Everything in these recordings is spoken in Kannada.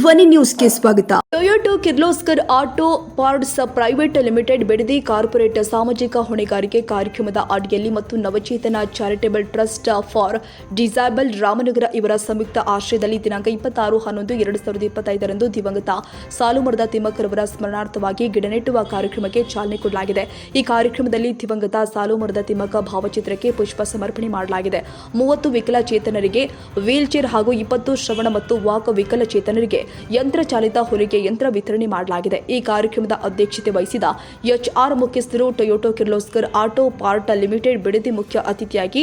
ಧ್ವನಿ ನ್ಯೂಸ್ಗೆ ಸ್ವಾಗತ. Toyota Kirloskar auto parts private limited Bidadi corporate ಸಾಮಾಜಿಕ ಹೊಣೆಗಾರಿಕೆ ಕಾರ್ಯಕ್ರಮದ ಅಡಿಯಲ್ಲಿ ಮತ್ತು Navachetana charitable trust for disable Ramanagara ಇವರ ಸಂಯುಕ್ತ ಆಶ್ರಯದಲ್ಲಿ ದಿನಾಂಕ 26/11/2025 ದಿವಂಗತ ಸಾಲುಮರದ ತಿಮ್ಮಕ್ಕರವರ ಸ್ಮರಣಾರ್ಥವಾಗಿ ಗಿಡ ನೆಟ್ಟುವ ಕಾರ್ಯಕ್ರಮಕ್ಕೆ ಚಾಲನೆ ಕೊಡಲಾಗಿದೆ. ಈ ಕಾರ್ಯಕ್ರಮದಲ್ಲಿ ದಿವಂಗತ ಸಾಲುಮರದ ತಿಮ್ಮಕ್ಕ ಭಾವಚಿತ್ರಕ್ಕೆ ಪುಷ್ಪ ಸಮರ್ಪಣೆ ಮಾಡಲಾಗಿದೆ. 30 ವಿಕಲಚೇತನರಿಗೆ ವೀಲ್ಚೇರ್ ಹಾಗೂ 20 ಶ್ರವಣ ಮತ್ತು ವಾಕ್ ವಿಕಲಚೇತನರಿಗೆ ಯಂತ್ರ ಚಾಲಿತ ಹೊಲಿಗೆ ಯಂತ್ರ ವಿತರಣೆ ಮಾಡಲಾಗಿದೆ. ಈ ಕಾರ್ಯಕ್ರಮದ ಅಧ್ಯಕ್ಷತೆ ವಹಿಸಿದ HR ಮುಖ್ಯಸ್ಥರು Toyota Kirloskar auto part limited Bidadi ಮುಖ್ಯ ಅತಿಥಿಯಾಗಿ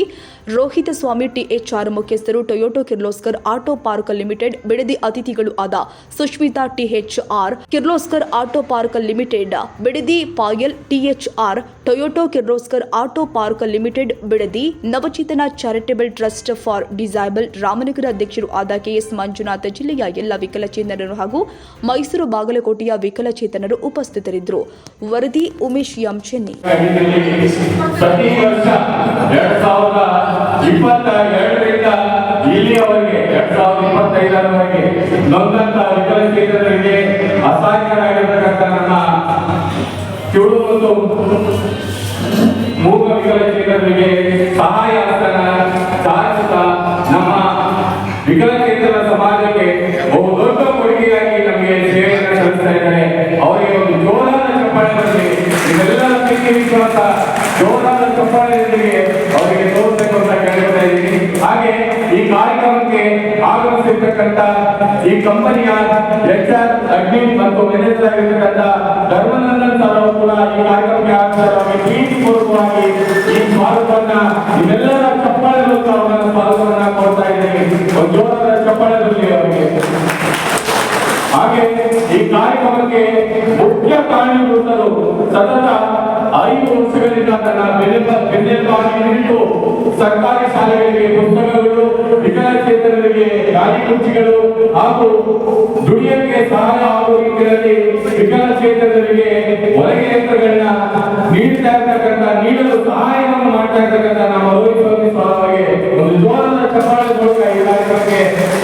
ರೋಹಿತ ಸ್ವಾಮಿ THR ಮುಖ್ಯಸ್ಥರು Toyota Kirloskar auto park limited Bidadi ಅತಿಥಿಗಳು ಆದ Sushmita THR Kirloskar auto park limited Bidadi Payal THR Toyota Kirloskar auto park limited Bidadi Navachetana charitable trust for disable Ramanagara ಅಧ್ಯಕ್ಷರು ಆದ KS ಮಂಜುನಾಥ್ ಜಿಲ್ಲೆಯ ಎಲ್ಲ ವಿಕಲಚೇತನರು ಹಾಗೂ ಮೈಸೂರು ಬಾಗಲಕೋಟೆಯ ವಿಕಲಚೇತನರು ಉಪಸ್ಥಿತರಿದ್ದರು. ವರದಿ ಉಮೇಶ್ ಎಂ ಚೆನ್ನೈ. ಪ್ರತಿ ವರ್ಷ 2022ರಿಂದ ಇಲ್ಲಿಯವರೆಗೆ 2025ರವರೆಗೆ ನೊಂದಂತ ವಿಕಲಚೇತನರಿಗೆ ಅಸಹಾಯಕರಾಗಿರತಕ್ಕಂಥ ನಮ್ಮ ಕಿರು ಮತ್ತು ಮೂಗ ವಿಕಲಚೇತನರಿಗೆ ಸಹಾಯ ಸಾಧಿಸುತ್ತಾ ನಮ್ಮ ವಿಕಲಚೇತನ ಸಮಾಜಕ್ಕೆ ಬಹುದೊಡ್ಡ ಕೊಡುಗೆಯಾಗಿ ನಮಗೆ ಸೇವೆಯನ್ನು ಸಲ್ಲಿಸ್ತಾ ಇದ್ದಾರೆ. ಅವರಿಗೆ ಒಂದು ಜೋರಾದ ಚಪ್ಪಾಳೆಯಲ್ಲಿ ಇದೆಲ್ಲರ ಪ್ರೀತಿ ವಿಶ್ವಾಸ ಜೋರಾದ ಚಪ್ಪಾಳೆಯೊಂದಿಗೆ ಅವರಿಗೆ ತೋರಿಸಬೇಕು ಅಂತ ಕೇಳ್ತಾ ಇದ್ದೀನಿ. ಹಾಗೆ ಈ ಕಾರ್ಯಕ್ರಮಕ್ಕೆ ಆಗಮಿಸಿರ್ತಕ್ಕಂಥ ಈ ಕಂಪನಿಯ HR ಅಡ್ಮಿನ್ ಮತ್ತು ಮ್ಯಾನೇಜರ್ ಆಗಿರ್ತಕ್ಕಂಥ ಧರ್ಮನಂದನ್ ಸರ್ ಅವರು ಕೂಡ ಈ ಕಾರ್ಯಕ್ರಮಕ್ಕೆ ಆಗಮಿಸಿದ್ದಾರೆ. ಪ್ರೀತಿಪೂರ್ವಕವಾಗಿ ಈ ಸ್ವಾಗತವನ್ನ ಇದೆಲ್ಲರ ಚಪ್ಪಾಳೆಗಳು ಅವರ ಸ್ವಾಗತವನ್ನ ಕೊಡ್ತಾ ಇದ್ದೀನಿ. ಒಂದು ಜೋರಾದ ಚಪ್ಪಾಳೆಯಲ್ಲಿ ಅವರಿಗೆ. ಹಾಗೆ ಈ ಕಾರ್ಯಕ್ರಮಕ್ಕೆ ಮುಖ್ಯ ಕಾರಣೀಭೂತರು ಸತತ 5 ವರ್ಷಗಳಿಂದ ತನ್ನ ಬೆನ್ನೆಲುಬಾಗಿ ನಿಂತು ಸರ್ಕಾರಿ ಶಾಲೆಗಳಿಗೆ ಪುಸ್ತಕಗಳು, ವಿಕಲಚೇತನರಿಗೆ ಗಾಲಿ ಕುರ್ಚಿಗಳು ಹಾಗೂ ದುಡಿಯಕ್ಕೆ ಸಹಾಯ ಆಗುವ ರೀತಿಯಲ್ಲಿ ವಿಕಲಚೇತನರಿಗೆ ಹೊಲಿಗೆ ಯಂತ್ರಗಳನ್ನ ನೀಡಲು ಸಹಾಯವನ್ನು ಮಾಡ್ತಾ ಇರ್ತಕ್ಕಂಥ ನಮ್ಮ ರೋಹಿತ್ ಸ್ವಾಮಿ ಒಂದು ಜೋರಾದ ಚಪ್ಪಾಳೆ ಮೂಲಕ ಈ ಕಾರ್ಯಕ್ರಮಕ್ಕೆ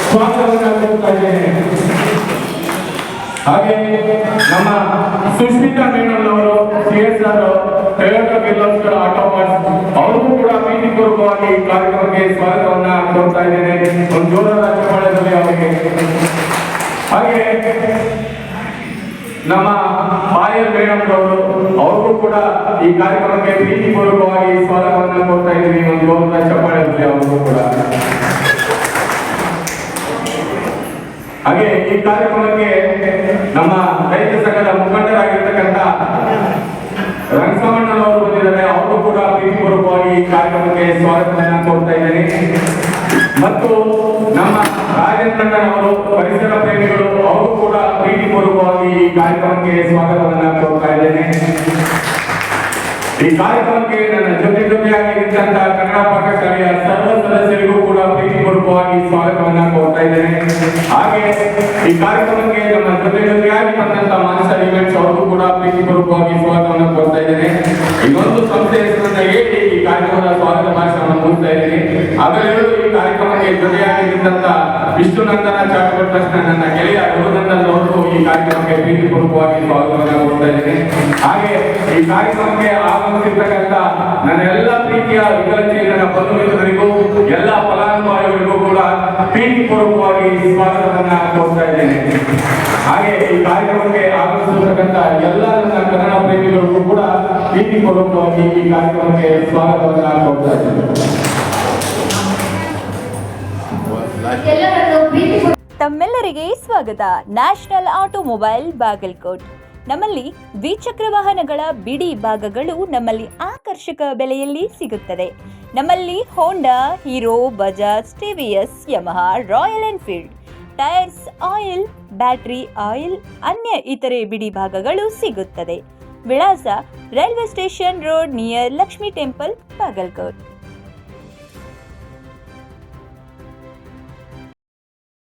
ಸ್ವಾಗತವನ್ನು ಕೊಡ್ತಾ ಇದ್ದೇನೆ. ಹಾಗೆ ನಮ್ಮ ಸುಷ್ಮಿತಾ ಮೇಡಮ್ ಅವರು CSR Toyota Kirloskar auto parts ಅವರಿಗೂ ಕೂಡ ಪ್ರೀತಿಪೂರ್ವಕವಾಗಿ ಈ ಕಾರ್ಯಕ್ರಮಕ್ಕೆ ಸ್ವಾಗತವನ್ನ ಕೊಡ್ತಾ ಇದ್ದೇನೆ. ಒಂದು ಜೋರಾದ ಚಪ್ಪಾಳೆಯಲ್ಲಿ ಅವರಿಗೆ. ಹಾಗೆ ನಮ್ಮ ಪಾಯಲ್ ಮೇಡಮ್ ಅವರು ಅವ್ರಿಗೂ ಕೂಡ ಈ ಕಾರ್ಯಕ್ರಮಕ್ಕೆ ಪ್ರೀತಿಪೂರ್ವಕವಾಗಿ ಸ್ವಾಗತವನ್ನ ಕೊಡ್ತಾ ಇದ್ದೀನಿ. ಒಂದು ಜೋರಾದ ಚಪ್ಪಾಳೆಯಲ್ಲಿ ಅವ್ರಿಗೂ ಕೂಡ. ಹಾಗೆ ಈ ಕಾರ್ಯಕ್ರಮಕ್ಕೆ ನಮ್ಮ ರೈತ ಸಂಘದ ಮುಖಂಡರಾಗಿರ್ತಕ್ಕಂಥ ರಂಗಸಮಣ್ಣನವರು ಬಂದಿದ್ದಾರೆ. ಅವರು ಕೂಡ ಪ್ರೀತಿಪೂರ್ವಕವಾಗಿ ಈ ಕಾರ್ಯಕ್ರಮಕ್ಕೆ ಸ್ವಾಗತವನ್ನು ಕೊಡ್ತಾ ಇದ್ದೇನೆ. ಮತ್ತು ನಮ್ಮ ರಾಜೇಂದ್ರ ಅವರು ಪರಿಸರ ಪ್ರೇಮಿಗಳು ಅವರು ಕೂಡ ಪ್ರೀತಿಪೂರ್ವಕವಾಗಿ ಈ ಕಾರ್ಯಕ್ರಮಕ್ಕೆ ಸ್ವಾಗತವನ್ನು ಕೊಡ್ತಾ ಇದ್ದೇನೆ. ಈ ಕಾರ್ಯಕ್ರಮಕ್ಕೆ ನನ್ನ ಜೊತೆಯಾಗಿ ನಿಂತಹ ಕನ್ನಡ ಪಾಠಶಾಲೆಯ ಸರ್ವ ಸದಸ್ಯರಿಗೂ ಕೂಡ ಪ್ರೀತಿಪೂರ್ವಕವಾಗಿ ಸ್ವಾಗತವನ್ನ ಕೊಡ್ತಾ ಇದ್ದೇನೆ. ಹಾಗೆ ಈ ಕಾರ್ಯಕ್ರಮಕ್ಕೆ ನಮ್ಮ ಜೊತೆಯಾಗಿ ಬಂದಂತ ಮಾಸ್ಟರ್ ಇವೆಂಟ್ಸ್ ಅವ್ರಿಗೂ ಕೂಡ ಪ್ರೀತಿಪೂರ್ವಕವಾಗಿ ಸ್ವಾಗತವನ್ನು ಕೊಡ್ತಾ ಇದ್ದೇನೆ. ಇನ್ನೊಂದು ಸಂಸ್ಥೆ ಹೆಸರನ್ನ ಹೇಳಿ ಈ ಕಾರ್ಯಕ್ರಮದ ಸ್ವಾಗತ ಭಾಷಣವನ್ನು ಮುಗಿಸ್ತಾ ಇದ್ದೀನಿ. ಅದರಲ್ಲೂ ಈ ಕಾರ್ಯಕ್ರಮಕ್ಕೆ ಜೊತೆಯಾಗಿ ನಿಂತ ವಿಷ್ಣುನಂದನ ಚಾರಿಟೇಬಲ್ ಟ್ರಸ್ಟ್ ನನ್ನ ಗೆಳೆಯ ರಘುನಂದನ್ ಅವರು ಈ ಕಾರ್ಯಕ್ರಮಕ್ಕೆ ಪ್ರೀತಿಪೂರ್ವಕವಾಗಿ ಸ್ವಾಗತವನ್ನು ಕೊಡ್ತಾ ಇದ್ದೀನಿ. ಹಾಗೆ ಈ ಕಾರ್ಯಕ್ರಮಕ್ಕೆ ಆಗಮಿಸಿರ್ತಕ್ಕಂಥ ನನ್ನ ಎಲ್ಲ ಪ್ರೀತಿಯ ವಿಕಲಚೇತನ ಬಂಧುಮಿತ್ರರಿಗೂ ಎಲ್ಲ ಫಲಾನುಭವಿಗಳಿಗೂ ಕೂಡ ಪ್ರೀತಿಪೂರ್ವಕವಾಗಿ ಸ್ವಾಗತವನ್ನ ಕೊಡ್ತಾ ಇದ್ದೇನೆ. ಹಾಗೆ ಈ ಕಾರ್ಯಕ್ರಮಕ್ಕೆ ಆಗಮಿಸಿರ್ತಕ್ಕಂಥ ಎಲ್ಲ ನನ್ನ ಕನ್ನಡ ಪ್ರೇಮಿಗಳಿಗೂ ಕೂಡ ಪ್ರೀತಿಪೂರ್ವಕವಾಗಿ ಈ ಕಾರ್ಯಕ್ರಮಕ್ಕೆ ಸ್ವಾಗತವನ್ನ ಕೊಡ್ತಾ ಇದ್ದೇನೆ. ತಮ್ಮೆಲ್ಲರಿಗೆ ಸ್ವಾಗತ. National automobile Bagalkot. ನಮ್ಮಲ್ಲಿ ದ್ವಿಚಕ್ರ ವಾಹನಗಳ ಬಿಡಿ ಭಾಗಗಳು ನಮ್ಮಲ್ಲಿ ಆಕರ್ಷಕ ಬೆಲೆಯಲ್ಲಿ ಸಿಗುತ್ತದೆ. ನಮ್ಮಲ್ಲಿ Honda, Hero, Bajaj, TVS, Yamaha, royal Enfield, tyres, oil, battery oil, ಅನ್ಯ ಇತರೆ ಬಿಡಿ ಭಾಗಗಳು ಸಿಗುತ್ತದೆ. ವಿಳಾಸ railway station road near Lakshmi temple, Bagalkot.